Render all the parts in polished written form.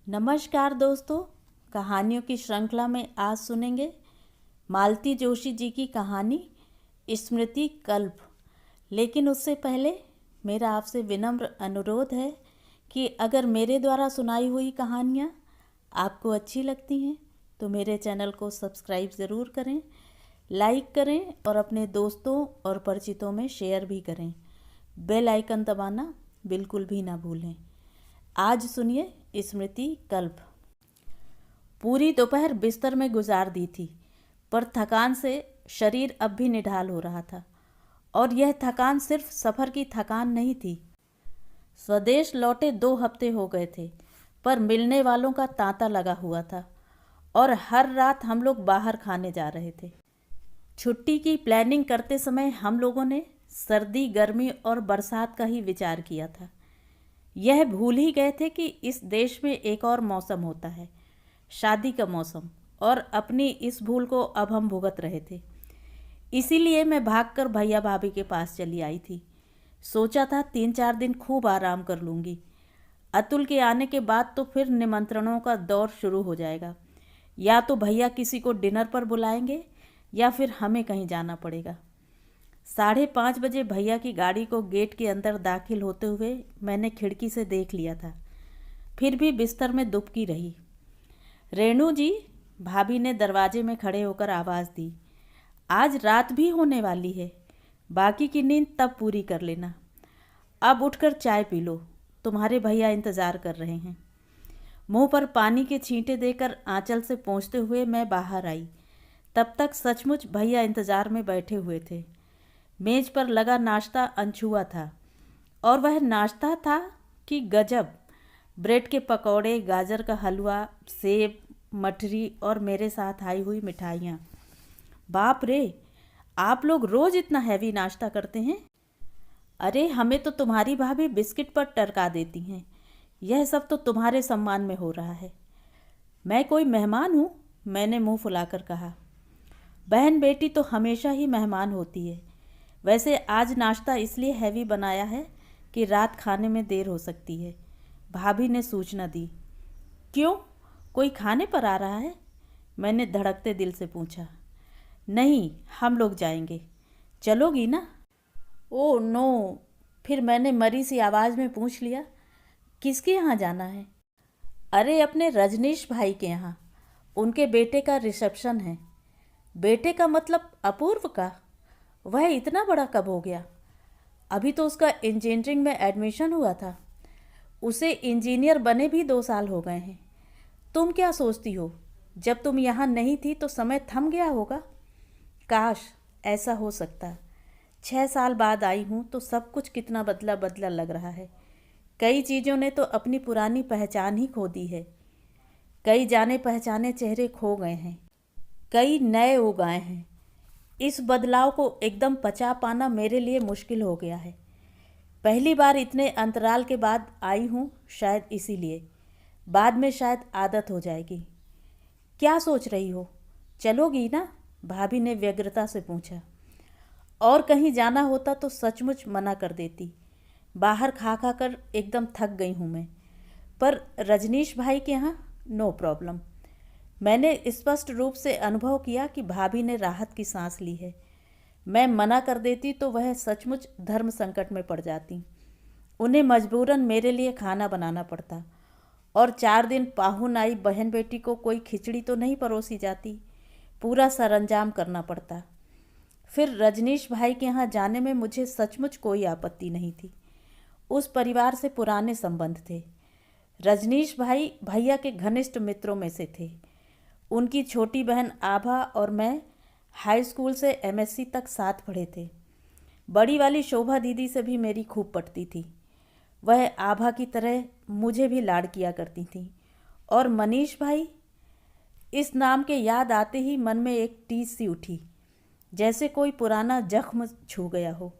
नमस्कार दोस्तों, कहानियों की श्रृंखला में आज सुनेंगे मालती जोशी जी की कहानी स्मृति कल्प। लेकिन उससे पहले मेरा आपसे विनम्र अनुरोध है कि अगर मेरे द्वारा सुनाई हुई कहानियाँ आपको अच्छी लगती हैं तो मेरे चैनल को सब्सक्राइब ज़रूर करें, लाइक करें और अपने दोस्तों और परिचितों में शेयर भी करें। बेल आइकन दबाना बिल्कुल भी ना भूलें। आज सुनिए स्मृति कल्प। पूरी दोपहर बिस्तर में गुजार दी थी, पर थकान से शरीर अब भी निढाल हो रहा था। और यह थकान सिर्फ सफ़र की थकान नहीं थी। स्वदेश लौटे 2 हफ्ते हो गए थे, पर मिलने वालों का तांता लगा हुआ था और हर रात हम लोग बाहर खाने जा रहे थे। छुट्टी की प्लानिंग करते समय हम लोगों ने सर्दी, गर्मी और बरसात का ही विचार किया था। यह भूल ही गए थे कि इस देश में एक और मौसम होता है, शादी का मौसम, और अपनी इस भूल को अब हम भुगत रहे थे। इसीलिए मैं भागकर भैया भाभी के पास चली आई थी। सोचा था 3-4 दिन खूब आराम कर लूँगी। अतुल के आने के बाद तो फिर निमंत्रणों का दौर शुरू हो जाएगा। या तो भैया किसी को डिनर पर बुलाएंगे या फिर हमें कहीं जाना पड़ेगा। 5:30 बजे भैया की गाड़ी को गेट के अंदर दाखिल होते हुए मैंने खिड़की से देख लिया था। फिर भी बिस्तर में दुबकी रही। रेणु जी, भाभी ने दरवाजे में खड़े होकर आवाज़ दी, आज रात भी होने वाली है, बाकी की नींद तब पूरी कर लेना। अब उठकर चाय पी लो, तुम्हारे भैया इंतज़ार कर रहे हैं। मुंह पर पानी के छींटे देकर आंचल से पोंछते हुए मैं बाहर आई। तब तक सचमुच भैया इंतज़ार में बैठे हुए थे। मेज पर लगा नाश्ता अनछुआ था, और वह नाश्ता था कि गजब। ब्रेड के पकौड़े, गाजर का हलवा, सेब, मठरी और मेरे साथ आई हुई मिठाइयाँ। बाप रे, आप लोग रोज़ इतना हैवी नाश्ता करते हैं? अरे, हमें तो तुम्हारी भाभी बिस्किट पर टरका देती हैं। यह सब तो तुम्हारे सम्मान में हो रहा है। मैं कोई मेहमान हूँ? मैंने मुंह फुलाकर कहा। बहन बेटी तो हमेशा ही मेहमान होती है। वैसे आज नाश्ता इसलिए हैवी बनाया है कि रात खाने में देर हो सकती है, भाभी ने सूचना दी। क्यों, कोई खाने पर आ रहा है? मैंने धड़कते दिल से पूछा। नहीं, हम लोग जाएंगे। चलोगी ना? Oh no. फिर मैंने मरी सी आवाज़ में पूछ लिया, किसके यहाँ जाना है? अरे, अपने रजनीश भाई के यहाँ। उनके बेटे का रिसेप्शन है। बेटे का मतलब अपूर्व का? वह इतना बड़ा कब हो गया? अभी तो उसका इंजीनियरिंग में एडमिशन हुआ था। उसे इंजीनियर बने भी 2 साल हो गए हैं। तुम क्या सोचती हो, जब तुम यहाँ नहीं थी तो समय थम गया होगा? काश ऐसा हो सकता। 6 साल बाद आई हूँ तो सब कुछ कितना बदला बदला लग रहा है। कई चीज़ों ने तो अपनी पुरानी पहचान ही खो दी है। कई जाने पहचाने चेहरे खो गए हैं, कई नए उगाए हैं। इस बदलाव को एकदम पचा पाना मेरे लिए मुश्किल हो गया है। पहली बार इतने अंतराल के बाद आई हूँ, शायद इसीलिए। बाद में शायद आदत हो जाएगी। क्या सोच रही हो, चलोगी ना? भाभी ने व्यग्रता से पूछा। और कहीं जाना होता तो सचमुच मना कर देती। बाहर खा खा कर एकदम थक गई हूँ मैं। पर रजनीश भाई के यहाँ नो प्रॉब्लम। मैंने स्पष्ट रूप से अनुभव किया कि भाभी ने राहत की सांस ली है। मैं मना कर देती तो वह सचमुच धर्म संकट में पड़ जाती। उन्हें मजबूरन मेरे लिए खाना बनाना पड़ता, और 4 दिन पाहुन आई बहन बेटी को कोई खिचड़ी तो नहीं परोसी जाती, पूरा सरंजाम करना पड़ता। फिर रजनीश भाई के यहाँ जाने में मुझे सचमुच कोई आपत्ति नहीं थी। उस परिवार से पुराने संबंध थे। रजनीश भाई भैया के घनिष्ठ मित्रों में से थे। उनकी छोटी बहन आभा और मैं हाई स्कूल से एमएससी तक साथ पढ़े थे। बड़ी वाली शोभा दीदी से भी मेरी खूब पटती थी। वह आभा की तरह मुझे भी लाड़ किया करती थी। और मनीष भाई, इस नाम के याद आते ही मन में एक टीस सी उठी, जैसे कोई पुराना जख्म छू गया हो।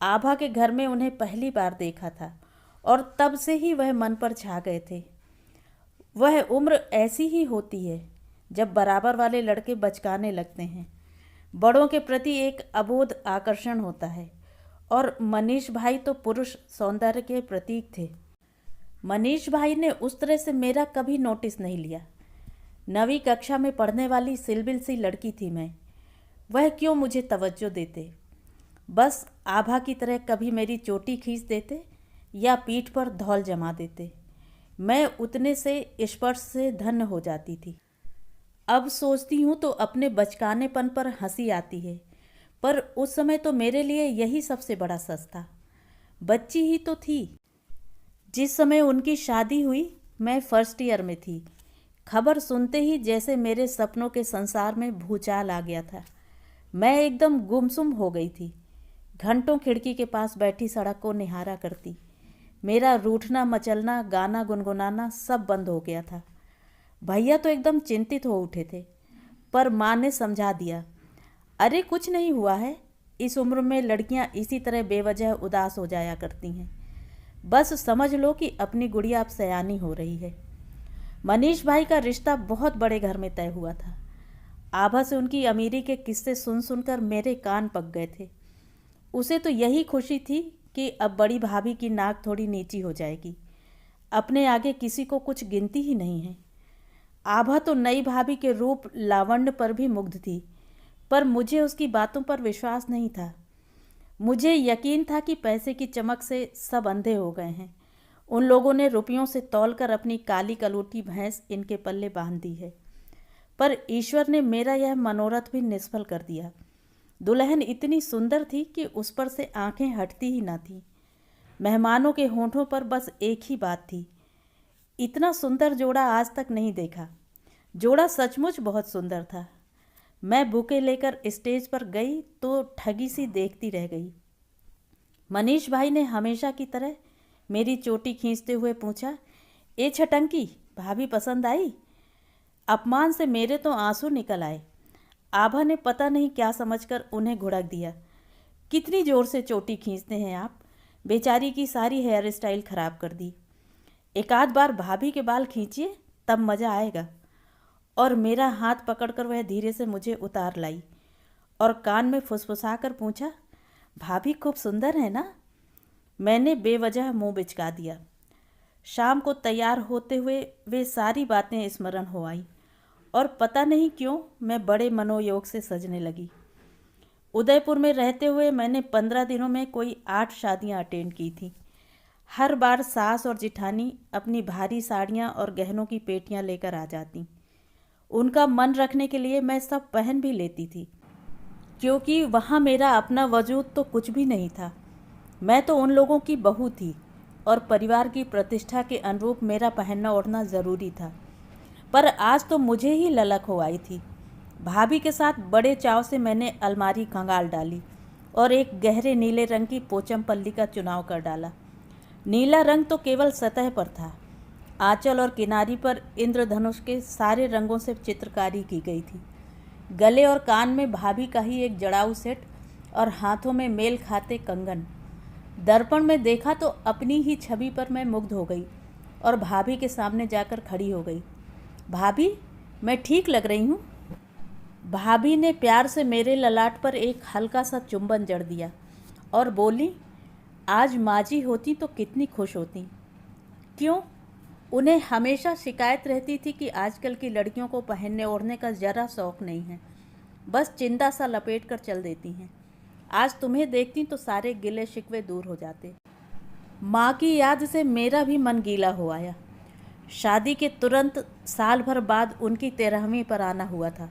आभा के घर में उन्हें पहली बार देखा था और तब से ही वह मन पर छा गए थे। वह उम्र ऐसी ही होती है जब बराबर वाले लड़के बचकाने लगते हैं। बड़ों के प्रति एक अबोध आकर्षण होता है, और मनीष भाई तो पुरुष सौंदर्य के प्रतीक थे। मनीष भाई ने उस तरह से मेरा कभी नोटिस नहीं लिया। 9वीं कक्षा में पढ़ने वाली सिलबिल सी लड़की थी मैं, वह क्यों मुझे तवज्जो देते। बस आभा की तरह कभी मेरी चोटी खींच देते या पीठ पर धौल जमा देते। मैं उतने से स्पर्श से धन्य हो जाती थी। अब सोचती हूँ तो अपने बचकानेपन पर हंसी आती है, पर उस समय तो मेरे लिए यही सबसे बड़ा सच था। बच्ची ही तो थी। जिस समय उनकी शादी हुई मैं फर्स्ट ईयर में थी। खबर सुनते ही जैसे मेरे सपनों के संसार में भूचाल आ गया था। मैं एकदम गुमसुम हो गई थी। घंटों खिड़की के पास बैठी सड़क को निहारा करती। मेरा रूठना मचलना, गाना गुनगुनाना सब बंद हो गया था। भैया तो एकदम चिंतित हो उठे थे, पर माँ ने समझा दिया, अरे कुछ नहीं हुआ है, इस उम्र में लड़कियाँ इसी तरह बेवजह उदास हो जाया करती हैं। बस समझ लो कि अपनी गुड़िया अब सयानी हो रही है। मनीष भाई का रिश्ता बहुत बड़े घर में तय हुआ था। आभा से उनकी अमीरी के किस्से सुन सुनकर मेरे कान पक गए थे। उसे तो यही खुशी थी कि अब बड़ी भाभी की नाक थोड़ी नीची हो जाएगी। अपने आगे किसी को कुछ गिनती ही नहीं है। आभा तो नई भाभी के रूप लावण्य पर भी मुग्ध थी, पर मुझे उसकी बातों पर विश्वास नहीं था। मुझे यकीन था कि पैसे की चमक से सब अंधे हो गए हैं। उन लोगों ने रुपयों से तौलकर अपनी काली कलूटी भैंस इनके पल्ले बांध दी है। पर ईश्वर ने मेरा यह मनोरथ भी निष्फल कर दिया। दुल्हन इतनी सुंदर थी कि उस पर से आंखें हटती ही ना थीं। मेहमानों के होठों पर बस एक ही बात थी, इतना सुंदर जोड़ा आज तक नहीं देखा। जोड़ा सचमुच बहुत सुंदर था। मैं बुके लेकर स्टेज पर गई तो ठगी सी देखती रह गई। मनीष भाई ने हमेशा की तरह मेरी चोटी खींचते हुए पूछा, ए छटंकी, भाभी पसंद आई? अपमान से मेरे तो आंसू निकल आए। आभा ने पता नहीं क्या समझकर उन्हें घुड़क दिया, कितनी जोर से चोटी खींचते हैं आप, बेचारी की सारी हेयर स्टाइल खराब कर दी। एक आध बार भाभी के बाल खींचिए, तब मज़ा आएगा। और मेरा हाथ पकड़कर वह धीरे से मुझे उतार लाई और कान में फुसफुसा कर पूछा, भाभी खूब सुंदर है ना? मैंने बेवजह मुंह बिचका दिया। शाम को तैयार होते हुए वे सारी बातें स्मरण हो आई और पता नहीं क्यों मैं बड़े मनोयोग से सजने लगी। उदयपुर में रहते हुए मैंने 15 दिनों में कोई 8 शादियां अटेंड की थी। हर बार सास और जिठानी अपनी भारी साड़ियाँ और गहनों की पेटियाँ लेकर आ जाती। उनका मन रखने के लिए मैं सब पहन भी लेती थी, क्योंकि वहाँ मेरा अपना वजूद तो कुछ भी नहीं था। मैं तो उन लोगों की बहू थी और परिवार की प्रतिष्ठा के अनुरूप मेरा पहनना ओढ़ना ज़रूरी था। पर आज तो मुझे ही ललक हो आई थी। भाभी के साथ बड़े चाव से मैंने अलमारी खंगाल डाली और एक गहरे नीले रंग की पोचमपल्ली का चुनाव कर डाला। नीला रंग तो केवल सतह पर था। आंचल और किनारी पर इंद्रधनुष के सारे रंगों से चित्रकारी की गई थी। गले और कान में भाभी का ही एक जड़ाऊ सेट और हाथों में मेल खाते कंगन। दर्पण में देखा तो अपनी ही छवि पर मैं मुग्ध हो गई और भाभी के सामने जाकर खड़ी हो गई। भाभी, मैं ठीक लग रही हूँ? भाभी ने प्यार से मेरे ललाट पर एक हल्का सा चुंबन जड़ दिया और बोली, आज माँ जी होती तो कितनी खुश होती। क्यों? उन्हें हमेशा शिकायत रहती थी कि आजकल की लड़कियों को पहनने ओढ़ने का ज़रा शौक़ नहीं है, बस चिंता सा लपेट कर चल देती हैं। आज तुम्हें देखती तो सारे गिले शिकवे दूर हो जाते। माँ की याद से मेरा भी मन गीला हो आया। शादी के तुरंत साल भर बाद उनकी 13वीं पर आना हुआ था।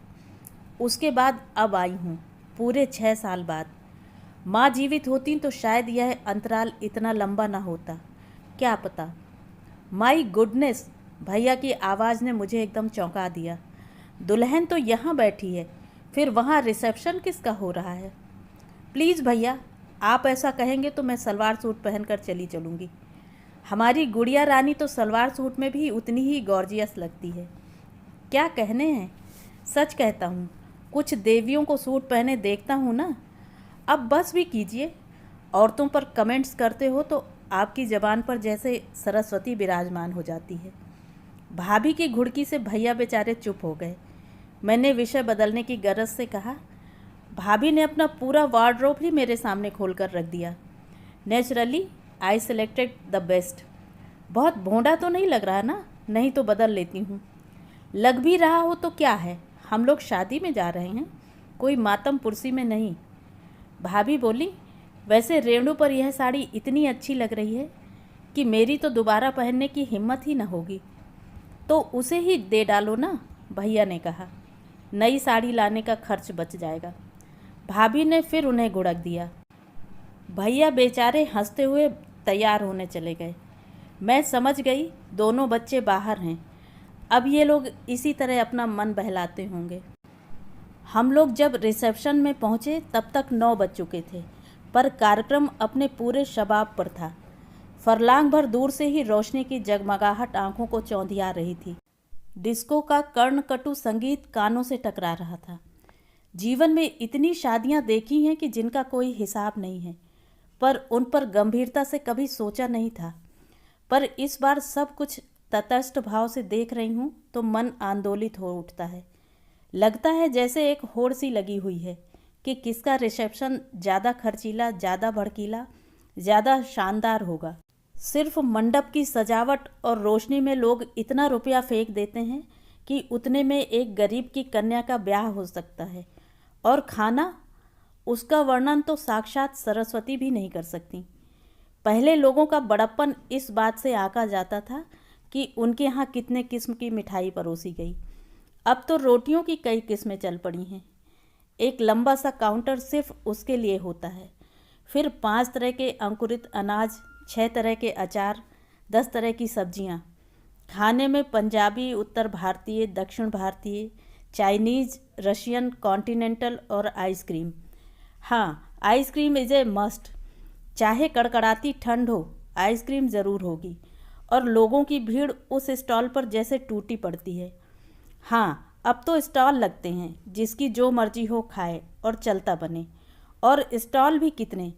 उसके बाद अब आई हूँ, पूरे 6 साल बाद। माँ जीवित होती तो शायद यह अंतराल इतना लंबा ना होता, क्या पता। माई गुडनेस, भैया की आवाज़ ने मुझे एकदम चौंका दिया। दुल्हन तो यहाँ बैठी है, फिर वहाँ रिसेप्शन किसका हो रहा है? प्लीज़ भैया, आप ऐसा कहेंगे तो मैं सलवार सूट पहनकर चली चलूँगी। हमारी गुड़िया रानी तो सलवार सूट में भी उतनी ही गॉर्जियस लगती है। क्या कहने हैं, सच कहता हूँ, कुछ देवियों को सूट पहने देखता हूँ ना। अब बस भी कीजिए, औरतों पर कमेंट्स करते हो तो आपकी ज़बान पर जैसे सरस्वती विराजमान हो जाती है। भाभी की घुड़की से भैया बेचारे चुप हो गए। मैंने विषय बदलने की गरज से कहा, भाभी ने अपना पूरा वार्डरोब ही मेरे सामने खोल कर रख दिया। Naturally I selected the best. बहुत भोंडा तो नहीं लग रहा ना? नहीं तो बदल लेती हूँ। लग भी रहा हो तो क्या है, हम लोग शादी में जा रहे हैं, कोई मातम पुरसी में नहीं। भाभी बोली, वैसे रेणु पर यह साड़ी इतनी अच्छी लग रही है कि मेरी तो दोबारा पहनने की हिम्मत ही न होगी। तो उसे ही दे डालो ना, भैया ने कहा। नई साड़ी लाने का खर्च बच जाएगा। भाभी ने फिर उन्हें गुड़क दिया। भैया बेचारे हंसते हुए तैयार होने चले गए। मैं समझ गई दोनों बच्चे बाहर हैं, अब ये लोग इसी तरह अपना मन बहलाते होंगे। हम लोग जब रिसेप्शन में पहुँचे तब तक 9 बज चुके थे, पर कार्यक्रम अपने पूरे शबाब पर था। फरलांग भर दूर से ही रोशनी की जगमगाहट आंखों को चौंधिया रही थी। डिस्को का कर्णकटु संगीत कानों से टकरा रहा था। जीवन में इतनी शादियां देखी हैं कि जिनका कोई हिसाब नहीं है, पर उन पर गंभीरता से कभी सोचा नहीं था। पर इस बार सब कुछ तटस्थ भाव से देख रही हूँ तो मन आंदोलित हो उठता है। लगता है जैसे एक होड़ सी लगी हुई है कि किसका रिसेप्शन ज़्यादा खर्चीला, ज़्यादा भड़कीला, ज़्यादा शानदार होगा। सिर्फ मंडप की सजावट और रोशनी में लोग इतना रुपया फेंक देते हैं कि उतने में एक गरीब की कन्या का ब्याह हो सकता है। और खाना, उसका वर्णन तो साक्षात सरस्वती भी नहीं कर सकती। पहले लोगों का बड़प्पन इस बात से आका जाता था कि उनके यहाँ कितने किस्म की मिठाई परोसी गई। अब तो रोटियों की कई किस्में चल पड़ी हैं। एक लंबा सा काउंटर सिर्फ उसके लिए होता है। फिर 5 तरह के अंकुरित अनाज, 6 तरह के अचार, 10 तरह की सब्जियां। खाने में पंजाबी, उत्तर भारतीय, दक्षिण भारतीय, चाइनीज, रशियन, कॉन्टिनेंटल और आइसक्रीम। हाँ, आइसक्रीम इज़ ए मस्ट। चाहे कड़कड़ाती ठंड हो, आइसक्रीम ज़रूर होगी। और लोगों की भीड़ उस स्टॉल पर जैसे टूटी पड़ती है। हाँ, अब तो स्टॉल लगते हैं, जिसकी जो मर्जी हो खाए और चलता बने। और स्टॉल भी कितने,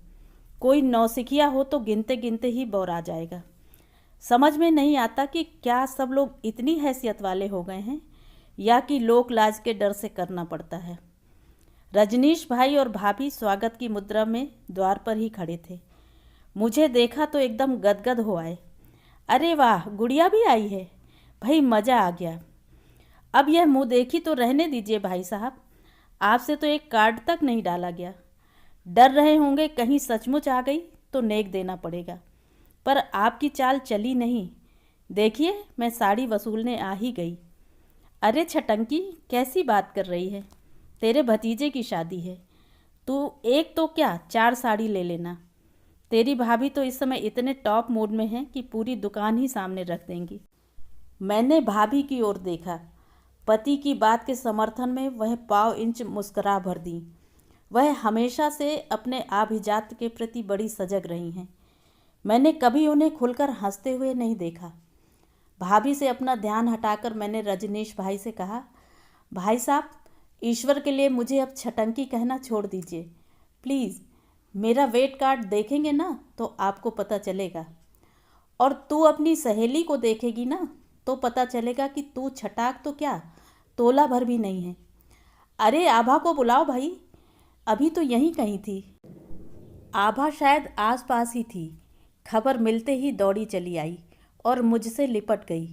कोई नौसिखिया हो तो गिनते गिनते ही बौरा जाएगा। समझ में नहीं आता कि क्या सब लोग इतनी हैसियत वाले हो गए हैं या कि लोक लाज के डर से करना पड़ता है। रजनीश भाई और भाभी स्वागत की मुद्रा में द्वार पर ही खड़े थे। मुझे देखा तो एकदम गदगद हो आए। अरे वाह, गुड़िया भी आई है, भाई मज़ा आ गया। अब यह मुँह देखी तो रहने दीजिए भाई साहब, आपसे तो एक कार्ड तक नहीं डाला गया। डर रहे होंगे कहीं सचमुच आ गई तो नेक देना पड़ेगा, पर आपकी चाल चली नहीं। देखिए, मैं साड़ी वसूलने आ ही गई। अरे छटंकी, कैसी बात कर रही है? तेरे भतीजे की शादी है, तू एक तो क्या 4 साड़ी ले लेना। तेरी भाभी तो इस समय इतने टॉप मूड में है कि पूरी दुकान ही सामने रख देंगी। मैंने भाभी की ओर देखा। पति की बात के समर्थन में वह पाव इंच मुस्कुरा भर दी। वह हमेशा से अपने आभिजात्य के प्रति बड़ी सजग रही हैं। मैंने कभी उन्हें खुलकर हंसते हुए नहीं देखा। भाभी से अपना ध्यान हटाकर मैंने रजनीश भाई से कहा, भाई साहब, ईश्वर के लिए मुझे अब छटंकी कहना छोड़ दीजिए प्लीज़। मेरा वेट कार्ड देखेंगे ना तो आपको पता चलेगा, और तू अपनी सहेली को देखेगी ना तो पता चलेगा कि तू छटाक तो क्या, तोला भर भी नहीं है। अरे आभा को बुलाओ भाई, अभी तो यहीं कहीं थी। आभा शायद आसपास ही थी। खबर मिलते ही दौड़ी चली आई और मुझसे लिपट गई।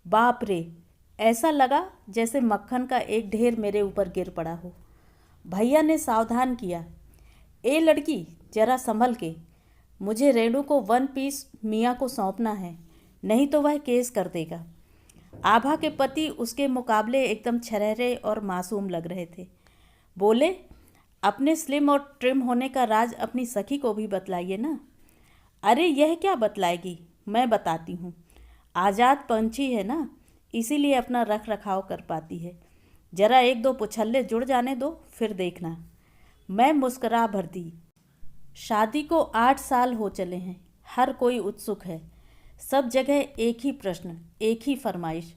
बाप रे, ऐसा लगा जैसे मक्खन का एक ढेर मेरे ऊपर गिर पड़ा हो। भैया ने सावधान किया, ए लड़की, जरा संभल के। मुझे रेणु को 1 पीस मियाँ को सौंपना है, नहीं तो वह केस कर देगा। आभा के पति उसके मुकाबले एकदम छरहरे और मासूम लग रहे थे। बोले, अपने स्लिम और ट्रिम होने का राज अपनी सखी को भी बतलाइए ना। अरे यह क्या बतलाएगी, मैं बताती हूँ। आज़ाद पंछी है ना, इसीलिए अपना रख रखाव कर पाती है। जरा 1-2 पुछल्ले जुड़ जाने दो, फिर देखना। मैं मुस्करा भर दी। शादी को 8 साल हो चले हैं, हर कोई उत्सुक है। सब जगह एक ही प्रश्न, एक ही फरमाइश।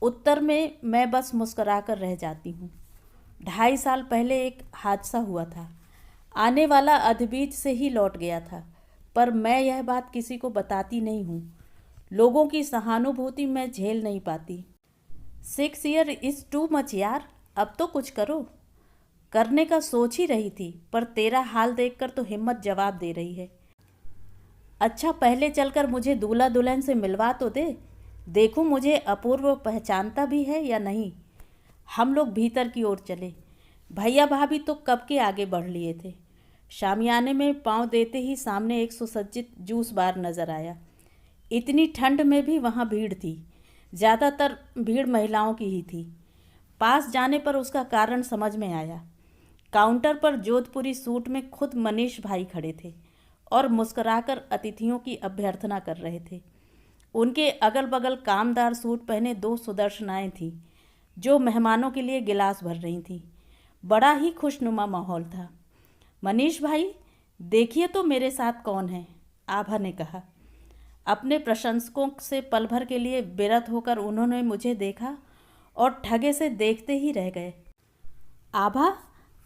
उत्तर में मैं बस मुस्करा कर रह जाती हूँ। 2.5 साल पहले एक हादसा हुआ था। आने वाला अधबीज से ही लौट गया था, पर मैं यह बात किसी को बताती नहीं हूँ। लोगों की सहानुभूति मैं झेल नहीं पाती। 6 ईयर इज़ टू मच यार, अब तो कुछ करो। करने का सोच ही रही थी, पर तेरा हाल देखकर तो हिम्मत जवाब दे रही है। अच्छा पहले चलकर मुझे दूल्हा दुल्हन से मिलवा तो दे, देखूं मुझे अपूर्व पहचानता भी है या नहीं। हम लोग भीतर की ओर चले। भैया भाभी तो कब के आगे बढ़ लिए थे। शामियाने में पांव देते ही सामने एक सुसज्जित जूस बार नज़र आया। इतनी ठंड में भी वहाँ भीड़ थी। ज़्यादातर भीड़ महिलाओं की ही थी। पास जाने पर उसका कारण समझ में आया। काउंटर पर जोधपुरी सूट में खुद मनीष भाई खड़े थे और मुस्कुराकर अतिथियों की अभ्यर्थना कर रहे थे। उनके अगल बगल कामदार सूट पहने दो सुदर्शनाएं थीं जो मेहमानों के लिए गिलास भर रही थीं। बड़ा ही खुशनुमा माहौल था। मनीष भाई, देखिए तो मेरे साथ कौन है, आभा ने कहा। अपने प्रशंसकों से पल भर के लिए विरत होकर उन्होंने मुझे देखा और ठगे से देखते ही रह गए। आभा,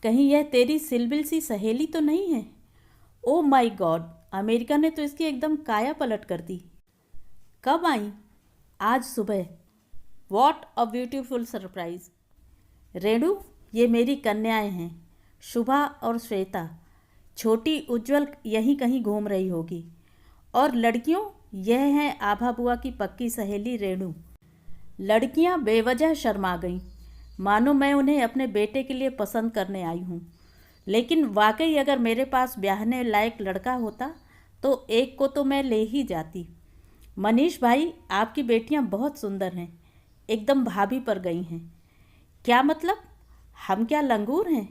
कहीं यह तेरी सिलबिल सी सहेली तो नहीं है? ओ माय गॉड, अमेरिका ने तो इसकी एकदम काया पलट कर दी। कब आई? आज सुबह। What a beautiful surprise. Renu, ये मेरी कन्याएं हैं, शुभा और श्वेता। छोटी उज्जवल यहीं कहीं घूम रही होगी। और लड़कियों, यह हैं आभा बुआ की पक्की सहेली रेणु। लड़कियां बेवजह शर्मा गईं, मानो मैं उन्हें अपने बेटे के लिए पसंद करने आई हूँ। लेकिन वाकई अगर मेरे पास ब्याहने लायक लड़का होता तो एक को तो मैं ले ही जाती। मनीष भाई, आपकी बेटियां बहुत सुंदर हैं, एकदम भाभी पर गई हैं। क्या मतलब? हम क्या लंगूर हैं?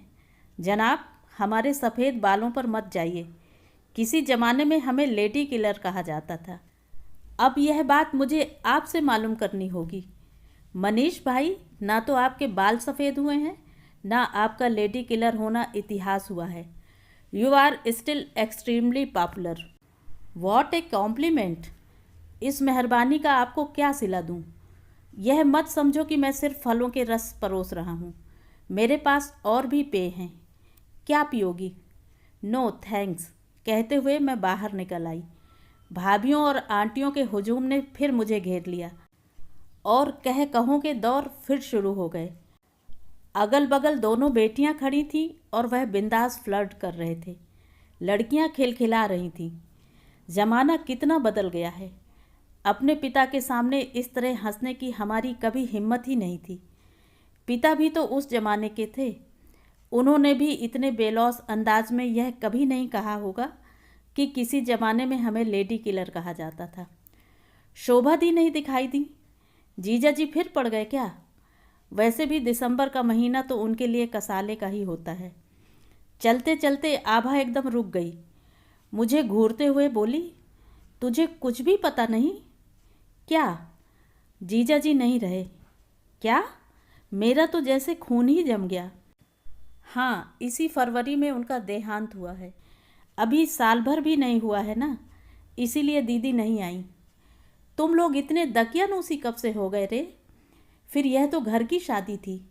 जनाब, हमारे सफ़ेद बालों पर मत जाइए। किसी ज़माने में हमें लेडी किलर कहा जाता था। अब यह बात मुझे आपसे मालूम करनी होगी। मनीष भाई, ना तो आपके बाल सफ़ेद हुए हैं, ना आपका लेडी किलर होना इतिहास हुआ है। You are still extremely popular. What a compliment. इस मेहरबानी का आपको क्या सिला दूँ? यह मत समझो कि मैं सिर्फ फलों के रस परोस रहा हूँ। मेरे पास और भी पेय हैं। क्या पियोगी? नो थैंक्स, कहते हुए मैं बाहर निकल आई। भाभियों और आंटियों के हुजूम ने फिर मुझे घेर लिया और कह कहों के दौर फिर शुरू हो गए। अगल बगल दोनों बेटियां खड़ी थीं और वह बिंदास फ्लर्ट कर रहे थे। लड़कियां खिलखिला रही थीं। ज़माना कितना बदल गया है। अपने पिता के सामने इस तरह हंसने की हमारी कभी हिम्मत ही नहीं थी। पिता भी तो उस जमाने के थे। उन्होंने भी इतने बेलौस अंदाज में यह कभी नहीं कहा होगा कि किसी ज़माने में हमें लेडी किलर कहा जाता था। शोभा दी नहीं दिखाई दी। जीजा जी फिर पड़ गए क्या? वैसे भी दिसंबर का महीना तो उनके लिए कसाले का ही होता है। चलते चलते आभा एकदम रुक गई। मुझे घूरते हुए बोली, तुझे कुछ भी पता नहीं? क्या? जीजा जी नहीं रहे। क्या? मेरा तो जैसे खून ही जम गया। हाँ, इसी फरवरी में उनका देहांत हुआ है। अभी साल भर भी नहीं हुआ है ना, इसीलिए दीदी नहीं आई। तुम लोग इतने दकियानूसी कब से हो गए रे? फिर यह तो घर की शादी थी,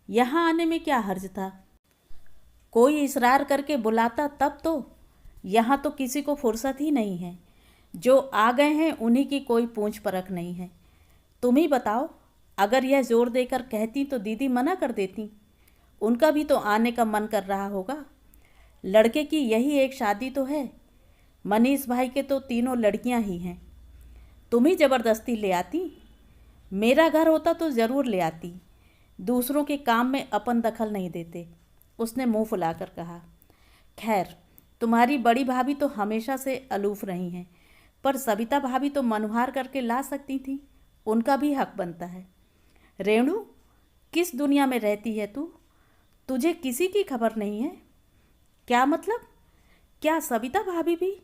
यहाँ आने में क्या हर्ज था? कोई इसरार करके बुलाता तब तो। यहाँ तो किसी को फुर्सत ही नहीं है। जो आ गए हैं उन्हीं की कोई पूछ परख नहीं है। तुम ही बताओ, अगर यह जोर देकर कहती तो दीदी मना कर देती। उनका भी तो आने का मन कर रहा होगा। लड़के की यही एक शादी तो है। मनीष भाई के तो तीनों लड़कियां ही हैं। तुम ही ज़बरदस्ती ले आती। मेरा घर होता तो ज़रूर ले आती। दूसरों के काम में अपन दखल नहीं देते, उसने मुंह फुलाकर कहा। खैर, तुम्हारी बड़ी भाभी तो हमेशा से अलूफ रही हैं, पर सविता भाभी तो मनुहार करके ला सकती थी। उनका भी हक बनता है। रेणु, किस दुनिया में रहती है तू? तुझे किसी की खबर नहीं है? क्या मतलब? क्या सविता भाभी भी?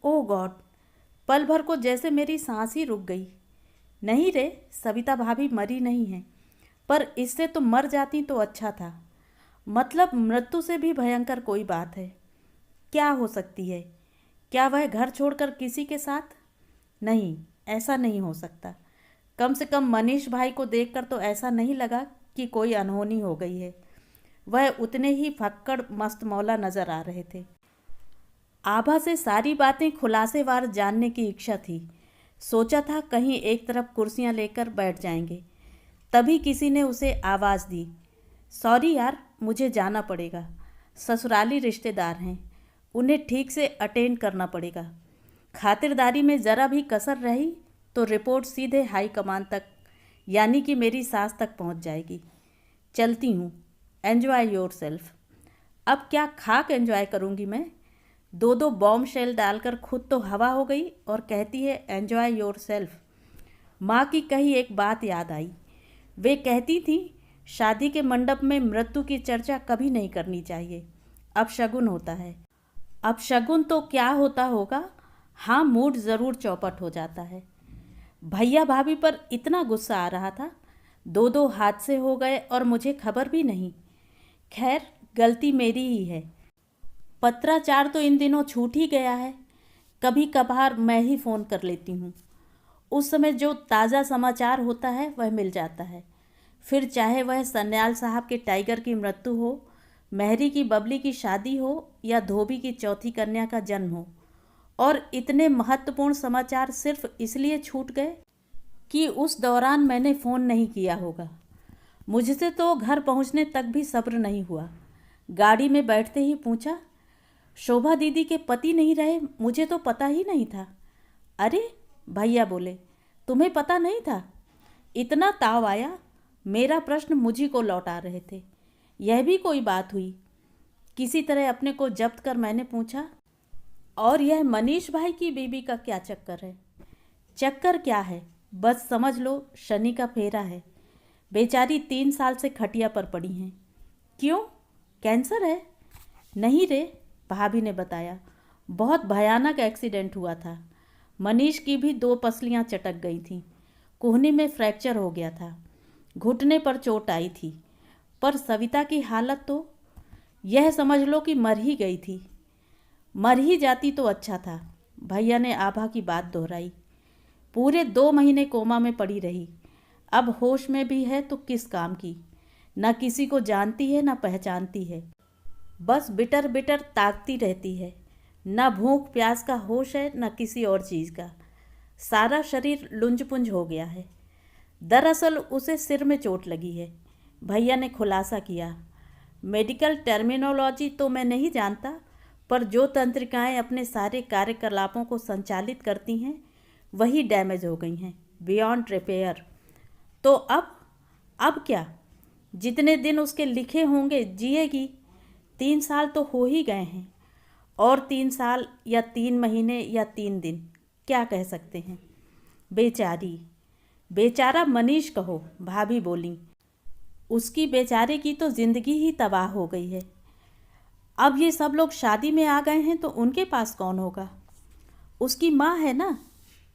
ओ गॉड, पल भर को जैसे मेरी सांस ही रुक गई। नहीं रे, सविता भाभी मरी नहीं हैं, पर इससे तो मर जाती तो अच्छा था। मतलब मृत्यु से भी भयंकर कोई बात है। क्या हो सकती है? क्या वह घर छोड़कर किसी के साथ? नहीं, ऐसा नहीं हो सकता। कम से कम मनीष भाई को देखकर तो ऐसा नहीं लगा कि कोई अनहोनी हो गई है। वह उतने ही फक्कड़ मस्त मौला नजर आ रहे थे। आभा से सारी बातें खुलासेवार जानने की इच्छा थी। सोचा था कहीं एक तरफ कुर्सियां लेकर बैठ जाएंगे। तभी किसी ने उसे आवाज़ दी। सॉरी यार, मुझे जाना पड़ेगा। ससुराली रिश्तेदार हैं, उन्हें ठीक से अटेंड करना पड़ेगा। खातिरदारी में ज़रा भी कसर रही तो रिपोर्ट सीधे हाई कमान तक, यानी कि मेरी सास तक पहुंच जाएगी। चलती हूँ, एन्जॉय योर सेल्फ। अब क्या खाक एन्जॉय करूँगी मैं? दो दो बॉम्ब शेल डालकर खुद तो हवा हो गई और कहती है एन्जॉय योर सेल्फ। माँ की कही एक बात याद आई। वे कहती थी शादी के मंडप में मृत्यु की चर्चा कभी नहीं करनी चाहिए, अब शगुन होता है। अब शगुन तो क्या होता होगा, हाँ मूड ज़रूर चौपट हो जाता है। भैया भाभी पर इतना गुस्सा आ रहा था, दो दो हादसे हो गए और मुझे खबर भी नहीं। खैर गलती मेरी ही है। पत्राचार तो इन दिनों छूट ही गया है, कभी कभार मैं ही फ़ोन कर लेती हूँ। उस समय जो ताज़ा समाचार होता है वह मिल जाता है, फिर चाहे वह सन्याल साहब के टाइगर की मृत्यु हो, मेहरी की बबली की शादी हो या धोबी की चौथी कन्या का जन्म हो। और इतने महत्वपूर्ण समाचार सिर्फ इसलिए छूट गए कि उस दौरान मैंने फ़ोन नहीं किया होगा। मुझसे तो घर पहुंचने तक भी सब्र नहीं हुआ। गाड़ी में बैठते ही पूछा, शोभा दीदी के पति नहीं रहे? मुझे तो पता ही नहीं था। अरे भैया बोले, तुम्हें पता नहीं था? इतना ताव आया। मेरा प्रश्न मुझी को लौटा रहे थे। यह भी कोई बात हुई? किसी तरह अपने को जब्त कर मैंने पूछा, और यह मनीष भाई की बीबी का क्या चक्कर है? चक्कर क्या है, बस समझ लो शनि का फेरा है। बेचारी 3 साल से खटिया पर पड़ी हैं। क्यों, कैंसर है? नहीं रे, भाभी ने बताया, बहुत भयानक एक्सीडेंट हुआ था। मनीष की भी 2 पसलियां चटक गई थीं। कुहनी में फ्रैक्चर हो गया था, घुटने पर चोट आई थी। पर सविता की हालत तो यह समझ लो कि मर ही गई थी। मर ही जाती तो अच्छा था। भैया ने आभा की बात दोहराई। पूरे 2 महीने कोमा में पड़ी रही, अब होश में भी है तो किस काम की। न किसी को जानती है न पहचानती है, बस बिटर बिटर ताकती रहती है। न भूख प्यास का होश है न किसी और चीज़ का। सारा शरीर लुंज पुंज हो गया है। दरअसल उसे सिर में चोट लगी है, भैया ने खुलासा किया। मेडिकल टर्मिनोलॉजी तो मैं नहीं जानता, पर जो तंत्रिकाएं अपने सारे कार्यकलापों को संचालित करती हैं वही डैमेज हो गई हैं, बियॉन्ड रिपेयर। तो अब क्या? जितने दिन उसके लिखे होंगे जिएगी। 3 साल तो हो ही गए हैं, और 3 साल या 3 महीने या 3 दिन क्या कह सकते हैं। बेचारी, बेचारा मनीष कहो, भाभी बोली। उसकी बेचारे की तो ज़िंदगी ही तबाह हो गई है। अब ये सब लोग शादी में आ गए हैं तो उनके पास कौन होगा? उसकी माँ है ना,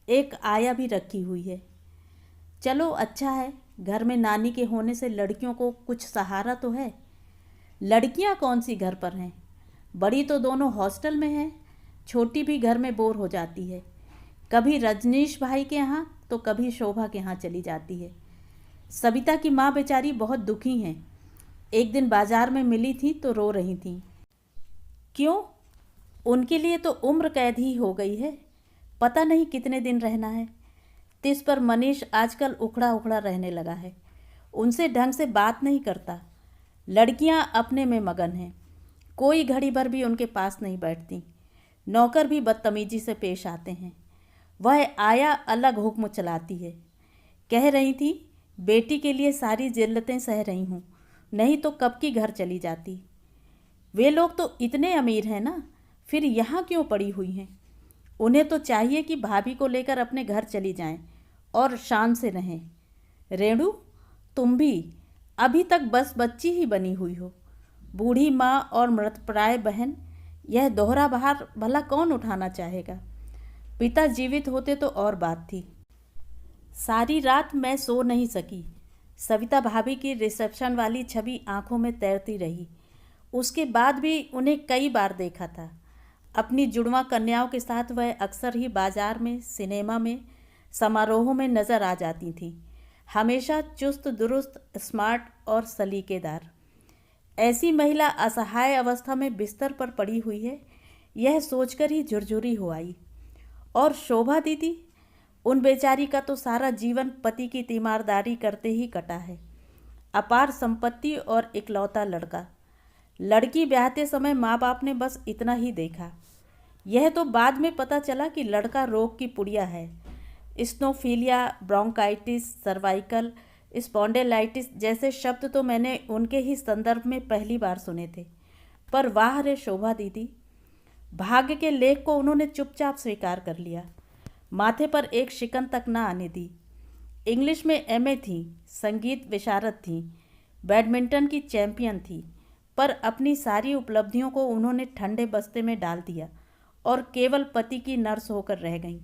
एक आया भी रखी हुई है। चलो अच्छा है, घर में नानी के होने से लड़कियों को कुछ सहारा तो है। लड़कियां कौन सी घर पर हैं? बड़ी तो दोनों हॉस्टल में हैं, छोटी भी घर में बोर हो जाती है। कभी रजनीश भाई के यहाँ तो कभी शोभा के यहाँ चली जाती है। सविता की माँ बेचारी बहुत दुखी हैं। एक दिन बाजार में मिली थी तो रो रही थी। क्यों? उनके लिए तो उम्र कैद ही हो गई है, पता नहीं कितने दिन रहना है। तिस पर मनीष आजकल उखड़ा उखड़ा रहने लगा है, उनसे ढंग से बात नहीं करता। लड़कियां अपने में मगन हैं, कोई घड़ी भर भी उनके पास नहीं बैठती। नौकर भी बदतमीजी से पेश आते हैं। वह आया अलग हुक्म चलाती है। कह रही थी बेटी के लिए सारी जिल्लतें सह रही हूँ, नहीं तो कब की घर चली जाती। वे लोग तो इतने अमीर हैं ना, फिर यहाँ क्यों पड़ी हुई हैं? उन्हें तो चाहिए कि भाभी को लेकर अपने घर चली जाएं और शान से रहें। रेणु, तुम भी अभी तक बस बच्ची ही बनी हुई हो। बूढ़ी माँ और मृतप्राय बहन, यह दोहरा भार भला कौन उठाना चाहेगा? पिता जीवित होते तो और बात थी। सारी रात मैं सो नहीं सकी। सविता भाभी की रिसेप्शन वाली छवि आंखों में तैरती रही। उसके बाद भी उन्हें कई बार देखा था। अपनी जुड़वा कन्याओं के साथ वह अक्सर ही बाजार में, सिनेमा में, समारोहों में नज़र आ जाती थी। हमेशा चुस्त दुरुस्त, स्मार्ट और सलीकेदार। ऐसी महिला असहाय अवस्था में बिस्तर पर पड़ी हुई है, यह सोचकर ही झुरझुरी हो आई। और शोभा दीदी, उन बेचारी का तो सारा जीवन पति की तीमारदारी करते ही कटा है। अपार संपत्ति और इकलौता लड़का। लड़की ब्याहते समय माँ बाप ने बस इतना ही देखा यह तो बाद में पता चला कि लड़का रोग की पुड़िया है। स्नोफीलिया, ब्रोंकाइटिस, सर्वाइकल स्पॉन्डिलाइटिस जैसे शब्द तो मैंने उनके ही संदर्भ में पहली बार सुने थे। पर वाह रे शोभा दीदी, भाग्य के लेख को उन्होंने चुपचाप स्वीकार कर लिया। माथे पर एक शिकन तक न आने दी। इंग्लिश में एमए थी, संगीत विशारद थी, बैडमिंटन की चैंपियन थी, पर अपनी सारी उपलब्धियों को उन्होंने ठंडे बस्ते में डाल दिया और केवल पति की नर्स होकर रह गईं।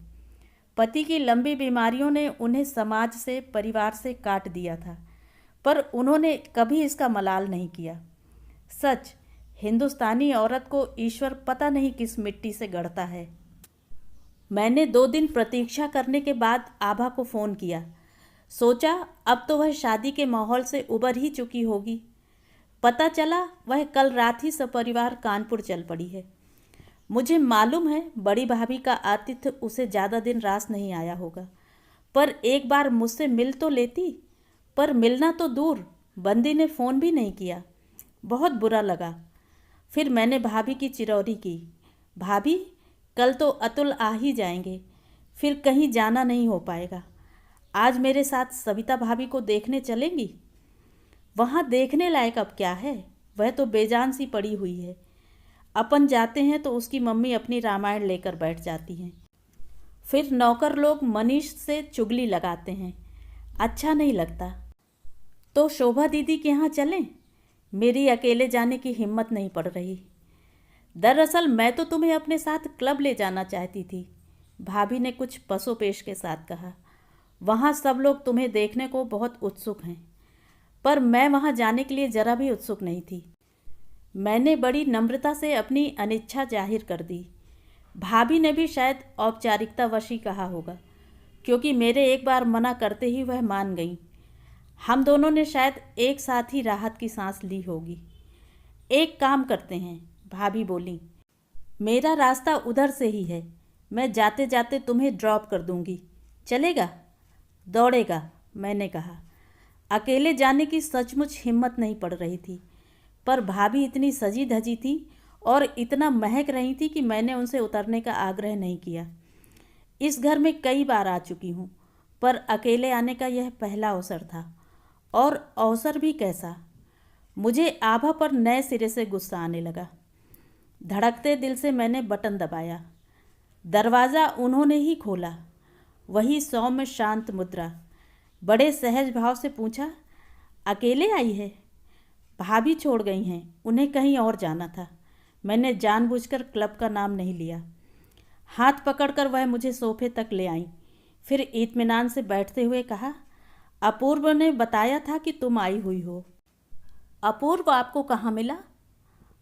पति की लंबी बीमारियों ने उन्हें समाज से, परिवार से काट दिया था, पर उन्होंने कभी इसका मलाल नहीं किया। सच, हिंदुस्तानी औरत को ईश्वर पता नहीं किस मिट्टी से गढ़ता है। मैंने 2 दिन प्रतीक्षा करने के बाद आभा को फ़ोन किया। सोचा अब तो वह शादी के माहौल से उबर ही चुकी होगी। पता चला वह कल रात ही सपरिवार कानपुर चल पड़ी है। मुझे मालूम है बड़ी भाभी का आतिथ्य उसे ज़्यादा दिन रास नहीं आया होगा, पर एक बार मुझसे मिल तो लेती। पर मिलना तो दूर, बंदी ने फ़ोन भी नहीं किया। बहुत बुरा लगा। फिर मैंने भाभी की चिरौरी की। भाभी, कल तो अतुल आ ही जाएंगे, फिर कहीं जाना नहीं हो पाएगा। आज मेरे साथ सविता भाभी को देखने चलेंगी? वहाँ देखने लायक अब क्या है, वह तो बेजान सी पड़ी हुई है। अपन जाते हैं तो उसकी मम्मी अपनी रामायण लेकर बैठ जाती हैं। फिर नौकर लोग मनीष से चुगली लगाते हैं, अच्छा नहीं लगता। तो शोभा दीदी के यहाँ चलें? मेरी अकेले जाने की हिम्मत नहीं पड़ रही। दरअसल मैं तो तुम्हें अपने साथ क्लब ले जाना चाहती थी, भाभी ने कुछ पसोपेश के साथ कहा। वहाँ सब लोग तुम्हें देखने को बहुत उत्सुक हैं, पर मैं वहाँ जाने के लिए ज़रा भी उत्सुक नहीं थी। मैंने बड़ी नम्रता से अपनी अनिच्छा जाहिर कर दी। भाभी ने भी शायद औपचारिकतावश ही कहा होगा, क्योंकि मेरे एक बार मना करते ही वह मान गई। हम दोनों ने शायद एक साथ ही राहत की सांस ली होगी। एक काम करते हैं, भाभी बोली, मेरा रास्ता उधर से ही है, मैं जाते जाते तुम्हें ड्रॉप कर दूंगी, चलेगा? दौड़ेगा, मैंने कहा। अकेले जाने की सचमुच हिम्मत नहीं पड़ रही थी, पर भाभी इतनी सजी धजी थी और इतना महक रही थी कि मैंने उनसे उतरने का आग्रह नहीं किया। इस घर में कई बार आ चुकी हूँ, पर अकेले आने का यह पहला अवसर था, और अवसर भी कैसा। मुझे आभा पर नए सिरे से गुस्सा आने लगा। धड़कते दिल से मैंने बटन दबाया। दरवाज़ा उन्होंने ही खोला। वही सौम्य शांत मुद्रा। बड़े सहज भाव से पूछा, अकेले आई है? भाभी छोड़ गई हैं, उन्हें कहीं और जाना था। मैंने जानबूझकर क्लब का नाम नहीं लिया। हाथ पकड़कर वह मुझे सोफे तक ले आई, फिर इत्मीनान से बैठते हुए कहा, अपूर्व ने बताया था कि तुम आई हुई हो। अपूर्व आपको कहाँ मिला?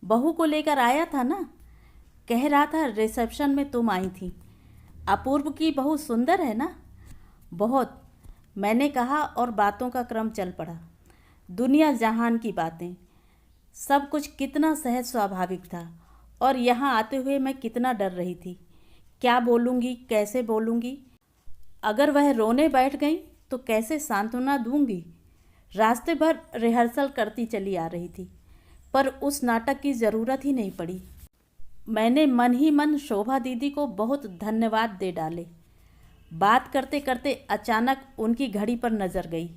बहू को लेकर आया था ना, कह रहा था रिसेप्शन में तुम आई थी। अपूर्व की बहू सुंदर है ना? बहुत, मैंने कहा, और बातों का क्रम चल पड़ा। दुनिया जहान की बातें, सब कुछ कितना सहज स्वाभाविक था, और यहाँ आते हुए मैं कितना डर रही थी। क्या बोलूँगी, कैसे बोलूँगी? अगर वह रोने बैठ गई तो कैसे सांत्वना दूंगी? रास्ते भर रिहर्सल करती चली आ रही थी, पर उस नाटक की ज़रूरत ही नहीं पड़ी। मैंने मन ही मन शोभा दीदी को बहुत धन्यवाद दे डाले। बात करते करते अचानक उनकी घड़ी पर नज़र गई।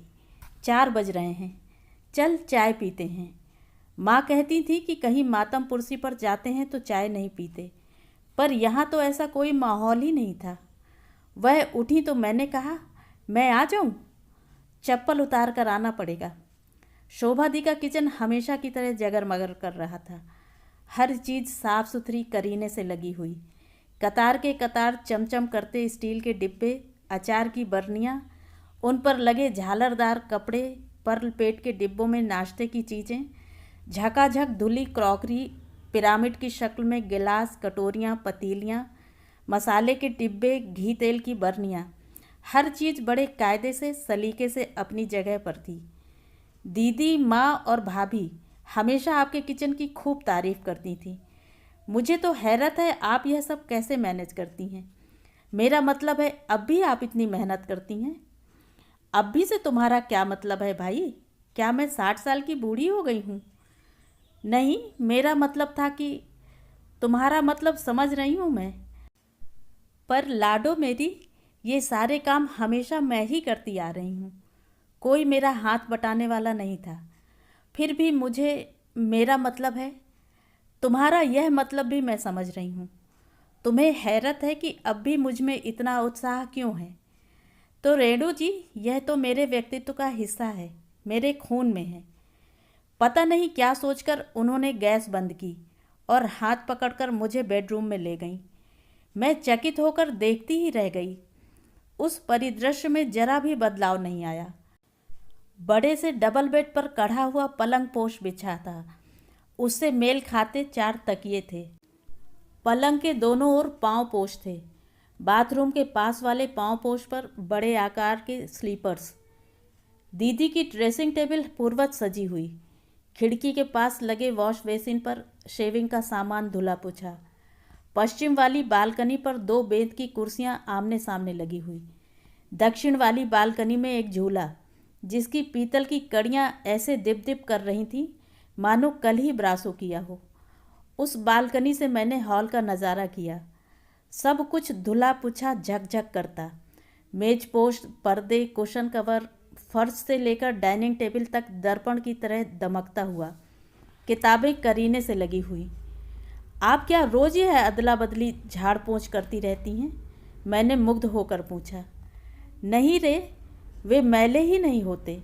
4 बज रहे हैं, चल चाय पीते हैं। माँ कहती थी कि कहीं मातमपुरसी पर जाते हैं तो चाय नहीं पीते, पर यहाँ तो ऐसा कोई माहौल ही नहीं था। वह उठी तो मैंने कहा, मैं आ जाऊँ? चप्पल उतार कर आना पड़ेगा। शोभा दी का किचन हमेशा की तरह जगरमगर कर रहा था। हर चीज़ साफ सुथरी करीने से लगी हुई। कतार के कतार चमचम करते स्टील के डिब्बे, अचार की बरनियाँ, उन पर लगे झालरदार कपड़े, पर्ल पेट के डिब्बों में नाश्ते की चीज़ें, झकाझक धुली क्रॉकरी, पिरामिड की शक्ल में गिलास, कटोरियाँ, पतीलियाँ, मसाले के डिब्बे, घी तेल की बरनियाँ, हर चीज़ बड़े कायदे से, सलीके से अपनी जगह पर थी। दीदी, माँ और भाभी हमेशा आपके किचन की खूब तारीफ़ करती थी। मुझे तो हैरत है आप यह सब कैसे मैनेज करती हैं। मेरा मतलब है अब भी आप इतनी मेहनत करती हैं। अब भी से तुम्हारा क्या मतलब है भाई? क्या मैं 60 साल की बूढ़ी हो गई हूँ? नहीं, मेरा मतलब था कि तुम्हारा मतलब समझ रही हूँ मैं, पर लाडो मेरी, ये सारे काम हमेशा मैं ही करती आ रही हूँ। कोई मेरा हाथ बटाने वाला नहीं था। फिर भी मुझे, मेरा मतलब है, तुम्हारा यह मतलब भी मैं समझ रही हूँ। तुम्हें हैरत है कि अब भी मुझ में इतना उत्साह क्यों है। तो रेणु जी, यह तो मेरे व्यक्तित्व का हिस्सा है, मेरे खून में है। पता नहीं क्या सोचकर उन्होंने गैस बंद की और हाथ पकड़कर मुझे बेडरूम में ले गईं। मैं चकित होकर देखती ही रह गई। उस परिदृश्य में जरा भी बदलाव नहीं आया। बड़े से डबल बेड पर कढ़ा हुआ पलंग पोश बिछा था। उससे मेल खाते 4 तकिए थे। पलंग के दोनों ओर पांव पोश थे। बाथरूम के पास वाले पांव पोश पर बड़े आकार के स्लीपर्स। दीदी की ड्रेसिंग टेबल पूर्ववत सजी हुई। खिड़की के पास लगे वॉश बेसिन पर शेविंग का सामान धुला पुछा। पश्चिम वाली बालकनी पर 2 बेंत की कुर्सियां आमने सामने लगी हुई। दक्षिण वाली बालकनी में एक झूला, जिसकी पीतल की कड़ियां ऐसे दिप दिप कर रही थीं मानो कल ही ब्रासो किया हो। उस बालकनी से मैंने हॉल का नज़ारा किया। सब कुछ धुला पुछा झकझक करता। मेज पोस्ट, पर्दे, कुशन कवर, फर्श से लेकर डाइनिंग टेबल तक दर्पण की तरह दमकता हुआ। किताबें करीने से लगी हुई। आप क्या रोज यह अदला बदली झाड़ पोंछ करती रहती हैं? मैंने मुग्ध होकर पूछा। नहीं रे, वे मैले ही नहीं होते।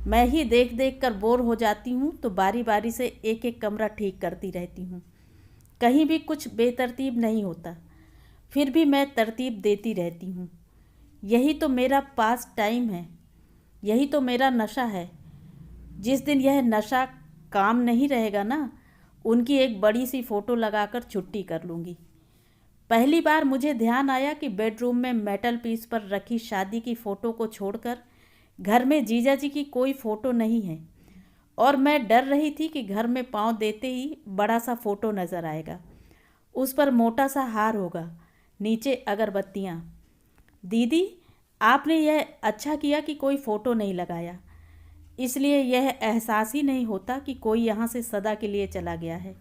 मैं ही देख देख कर बोर हो जाती हूँ तो बारी बारी से एक एक कमरा ठीक करती रहती हूँ। कहीं भी कुछ बेतरतीब नहीं होता, फिर भी मैं तरतीब देती रहती हूँ। यही तो मेरा पास टाइम है, यही तो मेरा नशा है। जिस दिन यह नशा काम नहीं रहेगा ना, उनकी एक बड़ी सी फ़ोटो लगाकर छुट्टी कर लूँगी। पहली बार मुझे ध्यान आया कि बेडरूम में मेटल पीस पर रखी शादी की फ़ोटो को छोड़कर घर में जीजा जी की कोई फ़ोटो नहीं है, और मैं डर रही थी कि घर में पाँव देते ही बड़ा सा फ़ोटो नज़र आएगा। उस पर मोटा सा हार होगा, नीचे अगरबत्तियाँ। दीदी, आपने यह अच्छा किया कि कोई फ़ोटो नहीं लगाया, इसलिए यह एहसास ही नहीं होता कि कोई यहाँ से सदा के लिए चला गया है।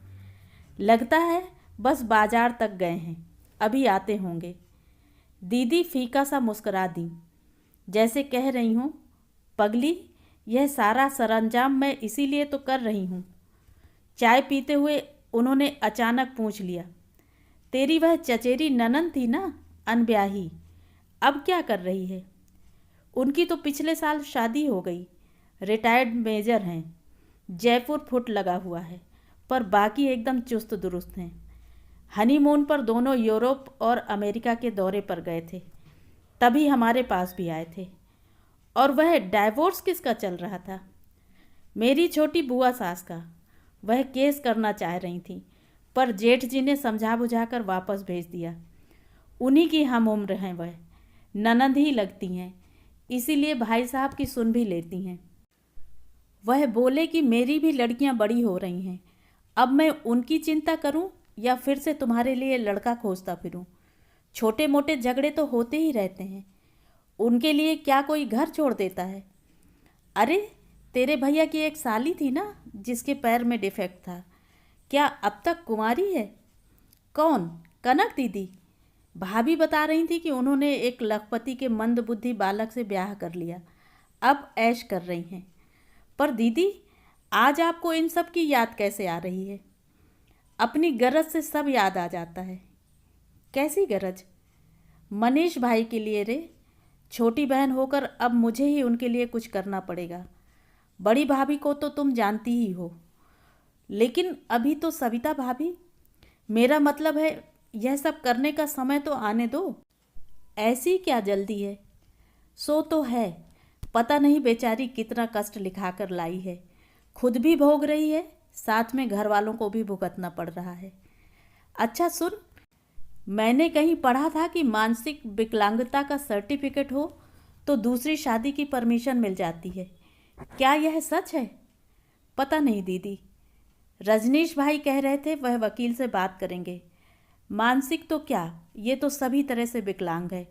लगता है बस बाजार तक गए हैं, अभी आते होंगे। दीदी फीका सा मुस्कुरा दी, जैसे कह रही हूँ, पगली, यह सारा सरंजाम मैं इसीलिए तो कर रही हूँ। चाय पीते हुए उन्होंने अचानक पूछ लिया, तेरी वह चचेरी ननंद थी ना, अनब्याही, अब क्या कर रही है? उनकी तो पिछले साल शादी हो गई, रिटायर्ड मेजर हैं, जयपुर फुट लगा हुआ है, पर बाकी एकदम चुस्त दुरुस्त हैं। हनीमून पर दोनों यूरोप और अमेरिका के दौरे पर गए थे, तभी हमारे पास भी आए थे। और वह डाइवोर्स किसका चल रहा था? मेरी छोटी बुआ सास का। वह केस करना चाह रही थी, पर जेठ जी ने समझा बुझाकर वापस भेज दिया। उन्हीं की हम उम्र हैं, वह ननंद ही लगती हैं, इसीलिए भाई साहब की सुन भी लेती हैं। वह बोले कि मेरी भी लड़कियां बड़ी हो रही हैं, अब मैं उनकी चिंता करूं या फिर से तुम्हारे लिए लड़का खोजता फिरूं? छोटे मोटे झगड़े तो होते ही रहते हैं, उनके लिए क्या कोई घर छोड़ देता है? अरे, तेरे भैया की एक साली थी ना, जिसके पैर में डिफेक्ट था, क्या अब तक कुंवारी है? कौन? कनक दीदी। भाभी बता रही थी कि उन्होंने एक लखपति के मंदबुद्धि बालक से ब्याह कर लिया, अब ऐश कर रही हैं। पर दीदी, आज आपको इन सब की याद कैसे आ रही है? अपनी गरज से सब याद आ जाता है। कैसी गरज? मनीष भाई के लिए रे। छोटी बहन होकर अब मुझे ही उनके लिए कुछ करना पड़ेगा। बड़ी भाभी को तो तुम जानती ही हो, लेकिन अभी तो सविता भाभी। मेरा मतलब है, यह सब करने का समय तो आने दो। ऐसी क्या जल्दी है? सो तो है, पता नहीं बेचारी कितना कष्ट लिखाकर लाई है, खुद भी भोग रही है, साथ में घर वालों को भी भुगतना पड़ रहा है। अच्छा सुन, मैंने कहीं पढ़ा था कि मानसिक विकलांगता का सर्टिफिकेट हो तो दूसरी शादी की परमिशन मिल जाती है। क्या यह सच है? पता नहीं दीदी, रजनीश भाई कह रहे थे वह वकील से बात करेंगे। मानसिक तो क्या, ये तो सभी तरह से विकलांग है,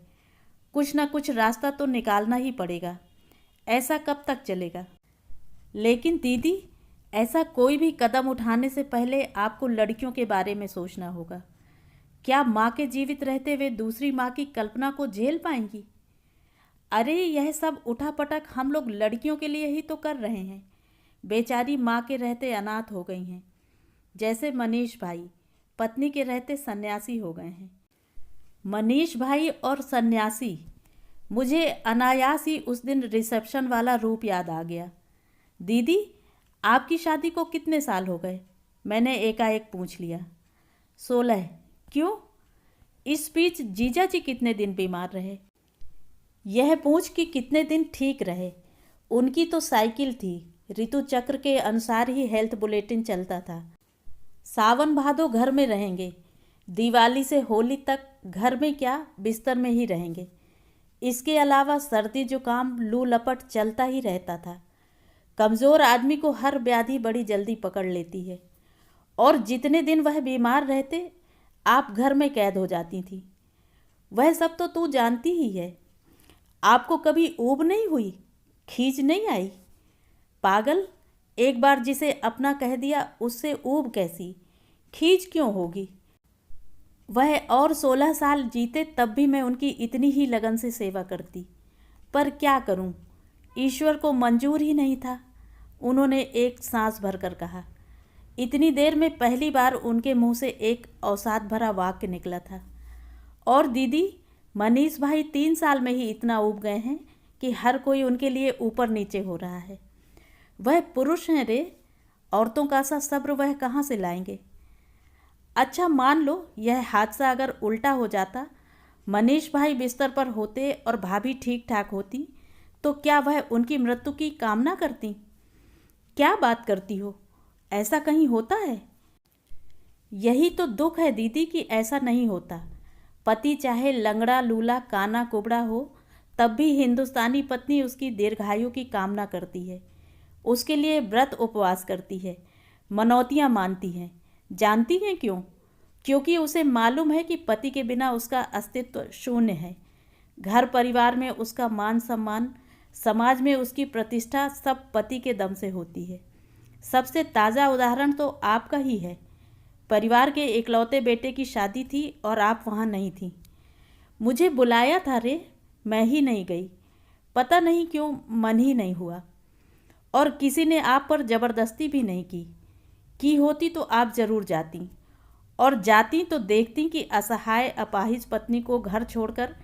कुछ ना कुछ रास्ता तो निकालना ही पड़ेगा। ऐसा कब तक चलेगा? लेकिन दीदी, ऐसा कोई भी कदम उठाने से पहले आपको लड़कियों के बारे में सोचना होगा। क्या माँ के जीवित रहते हुए दूसरी माँ की कल्पना को झेल पाएंगी? अरे यह सब उठापटक हम लोग लड़कियों के लिए ही तो कर रहे हैं। बेचारी माँ के रहते अनाथ हो गई हैं, जैसे मनीष भाई पत्नी के रहते सन्यासी हो गए हैं। मनीष भाई और सन्यासी, मुझे अनायास ही उस दिन रिसेप्शन वाला रूप याद आ गया। दीदी, आपकी शादी को कितने साल हो गए? मैंने एकाएक पूछ लिया। 16। क्यों? इस बीच जीजा जी कितने दिन बीमार रहे? यह पूछ कि कितने दिन ठीक रहे। उनकी तो साइकिल थी, ऋतु चक्र के अनुसार ही हेल्थ बुलेटिन चलता था। सावन भादो घर में रहेंगे, दिवाली से होली तक घर में क्या बिस्तर में ही रहेंगे। इसके अलावा सर्दी जुकाम लू लपट चलता ही रहता था। कमज़ोर आदमी को हर व्याधि बड़ी जल्दी पकड़ लेती है, और जितने दिन वह बीमार रहते आप घर में कैद हो जाती थी। वह सब तो तू जानती ही है। आपको कभी ऊब नहीं हुई, खींच नहीं आई? पागल, एक बार जिसे अपना कह दिया उससे ऊब कैसी, खींच क्यों होगी? वह और 16 साल जीते तब भी मैं उनकी इतनी ही लगन से सेवा करती, पर क्या करूं, ईश्वर को मंजूर ही नहीं था। उन्होंने एक सांस भरकर कहा। इतनी देर में पहली बार उनके मुंह से एक अवसाद भरा वाक्य निकला था। और दीदी, मनीष भाई 3 साल में ही इतना ऊब गए हैं कि हर कोई उनके लिए ऊपर नीचे हो रहा है। वह पुरुष हैं रे, औरतों का सा सब्र वह कहाँ से लाएंगे? अच्छा मान लो यह हादसा अगर उल्टा हो जाता, मनीष भाई बिस्तर पर होते और भाभी ठीक ठाक होती, तो क्या वह उनकी मृत्यु की कामना करती? क्या बात करती हो, ऐसा कहीं होता है? यही तो दुख है दीदी कि ऐसा नहीं होता। पति चाहे लंगड़ा लूला काना कुबड़ा हो, तब भी हिंदुस्तानी पत्नी उसकी दीर्घायु की कामना करती है, उसके लिए व्रत उपवास करती है, मनौतियाँ मानती हैं। जानती हैं क्यों? क्योंकि उसे मालूम है कि पति के बिना उसका अस्तित्व शून्य है। घर परिवार में उसका मान सम्मान, समाज में उसकी प्रतिष्ठा सब पति के दम से होती है। सबसे ताज़ा उदाहरण तो आपका ही है। परिवार के इकलौते बेटे की शादी थी और आप वहाँ नहीं थी। मुझे बुलाया था रे, मैं ही नहीं गई। पता नहीं क्यों मन ही नहीं हुआ, और किसी ने आप पर ज़बरदस्ती भी नहीं की होती तो आप ज़रूर जाती, और जाती तो देखती कि असहाय अपाहिज पत्नी को घर छोड़कर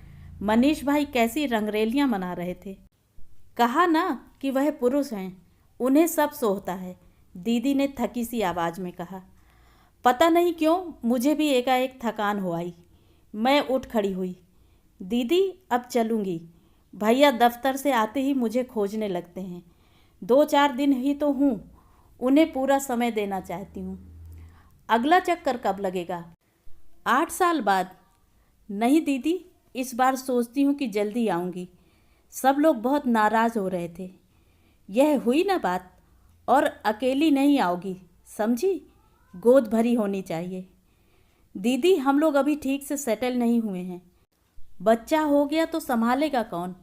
मनीष भाई कैसी रंगरेलियां मना रहे थे। कहा ना कि वह पुरुष हैं, उन्हें सब सोहता है, दीदी ने थकी सी आवाज़ में कहा। पता नहीं क्यों मुझे भी एकाएक थकान हो आई। मैं उठ खड़ी हुई। दीदी अब चलूँगी, भैया दफ्तर से आते ही मुझे खोजने लगते हैं। 2-4 दिन ही तो हूँ, उन्हें पूरा समय देना चाहती हूँ। अगला चक्कर कब लगेगा? 8 साल बाद। नहीं दीदी, इस बार सोचती हूँ कि जल्दी आऊँगी। सब लोग बहुत नाराज़ हो रहे थे। यह हुई ना बात, और अकेली नहीं आओगी, समझी? गोद भरी होनी चाहिए। दीदी हम लोग अभी ठीक से सेटल नहीं हुए हैं। बच्चा हो गया तो संभालेगा कौन?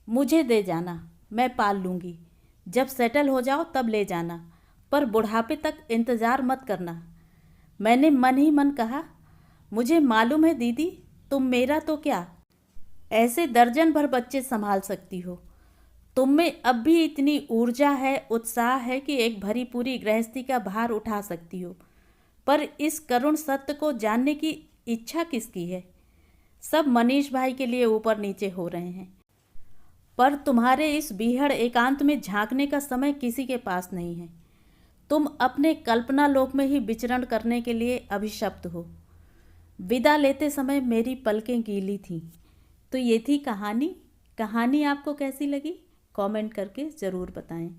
मुझे दे जाना, मैं पाल लूँगी। जब सेटल हो जाओ तब ले जाना, पर बुढ़ापे तक इंतज़ार मत करना। मैंने मन ही मन कहा। मुझे मालूम है दीदी, तुम मेरा तो क्या, ऐसे दर्जन भर बच्चे संभाल सकती हो। तुम में अब भी इतनी ऊर्जा है, उत्साह है कि एक भरी पूरी गृहस्थी का भार उठा सकती हो। पर इस करुण सत्य को जानने की इच्छा किसकी है? सब मनीष भाई के लिए ऊपर नीचे हो रहे हैं, पर तुम्हारे इस बीहड़ एकांत में झांकने का समय किसी के पास नहीं है। तुम अपने कल्पना लोक में ही विचरण करने के लिए अभिशप्त हो। विदा लेते समय मेरी पलकें गीली थीं। तो ये थी कहानी। कहानी आपको कैसी लगी कमेंट करके ज़रूर बताएं।